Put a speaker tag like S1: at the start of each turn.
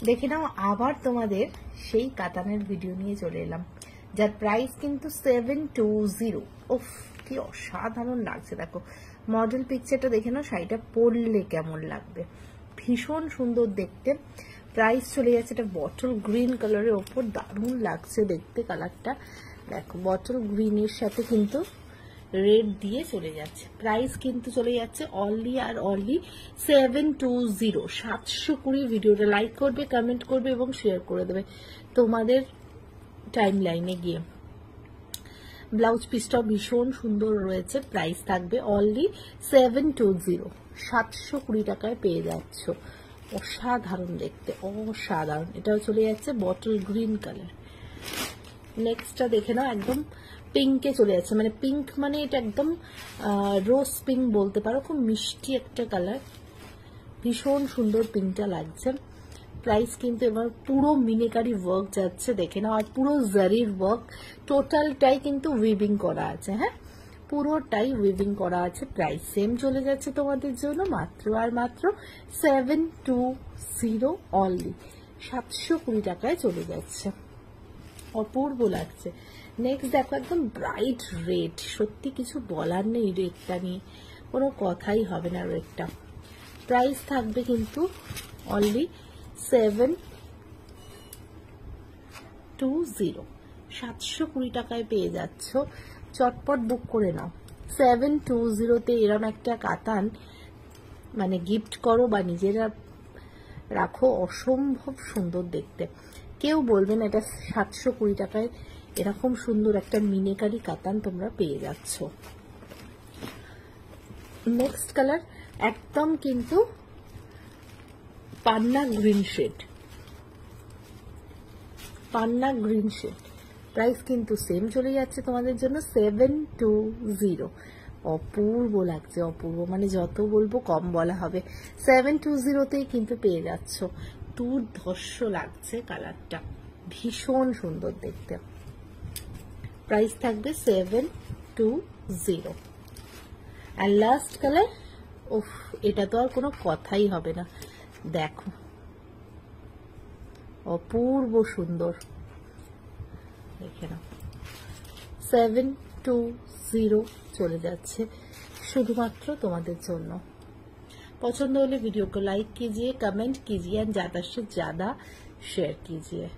S1: দেখে নাও আবার তোমাদের সেই কাতানের ভিডিও নিয়ে চলে এলাম, যার প্রাইস কিন্তু 720। উফ কি অসাধারণ লাগছে, দেখো মডেল পিকচারটা দেখে নাও, শাড়িটা পরলে কেমন লাগবে, ভীষণ সুন্দর দেখতে। প্রাইস চলে যাচ্ছে, এটা বটল গ্রিন কালারের ওপর, দারুণ লাগছে দেখতে কালারটা। দেখো বটল গ্রিনের সাথে কিন্তু রেড দিয়ে চলে যাচ্ছে। প্রাইস কিন্তু চলে যাচ্ছে অনলি আর অনলি 720। 720। ভিডিওটা লাইক করবে, কমেন্ট করবে এবং শেয়ার করে দেবে তোমাদের টাইম লাইনে গিয়ে। ব্লাউজ পিসটাও ভীষণ সুন্দর রয়েছে। প্রাইস থাকবে অনলি 720। 720 টাকায় পেয়ে যাচ্ছ। অসাধারণ দেখতে, অসাধারণ। এটাও চলে যাচ্ছে বটল গ্রিন কালার। নেক্সটটা দেখে নাও, একদম পিঙ্কে চলে যাচ্ছে, মানে পিঙ্ক মানে এটা একদম রোজ পিঙ্ক বলতে পারো, খুব মিষ্টি একটা কালার, ভীষণ সুন্দর পিঙ্কটা লাগছে। প্রাইস কিন্তু এবার পুরো মিনেকারি ওয়ার্ক যাচ্ছে, দেখে নাও, আর পুরো জারির ওয়ার্ক, টোটালটাই কিন্তু উইভিং করা আছে। হ্যাঁ, পুরোটাই উইভিং করা আছে। প্রাইস সেম চলে যাচ্ছে তোমাদের জন্য মাত্র আর মাত্র 720 অনলি। 720 টাকায় চলে যাচ্ছে, অপূর্ব লাগছে। নেক্সট দেখো, একদম ব্রাইট রেড, সত্যি কিছু বলার নেই রেডটা নিয়ে, কোনো কথাই হবে না রেডটা। প্রাইস থাকবে কিন্তু অনলি 720। 720 টাকায় পেয়ে যাচ্ছ, চটপট বুক করে নাও। 720-তে এরম একটা কাতান মানে গিফট করো বা নিজেরা রাখো, অসম্ভব সুন্দর দেখতে। কেউ বলবে না এটা 720 টাকায় এরকম সুন্দর একটা মিনেকারি কাতান তোমরা পেয়ে যাচ্ছ। নেক্সট কালার একদম কিন্তু পান্না গ্রিন শেড, পান্না গ্রিন শেড। প্রাইস কিন্তু সেম চলে যাচ্ছে তোমাদের জন্য 720। অপূর্ব লাগছে, অপূর্ব, মানে যত বলবো কম বলা হবে। 720-তেই কিন্তু পেয়ে যাচ্ছ। দুর্ধর্ষ লাগছে কালারটা, ভীষণ সুন্দর দেখতে। প্রাইস থাকবে 720। আর লাস্ট কালার, উফ এটা তো আর কোনো কথাই হবে না, দেখো অপূর্ব সুন্দর, দেখে নাও। 720 চলে যাচ্ছে শুধুমাত্র তোমাদের জন্য। पसंद होले वीडियो को लाइक कीजिए, कमेंट कीजिए, ज्यादा से ज्यादा शेयर कीजिए।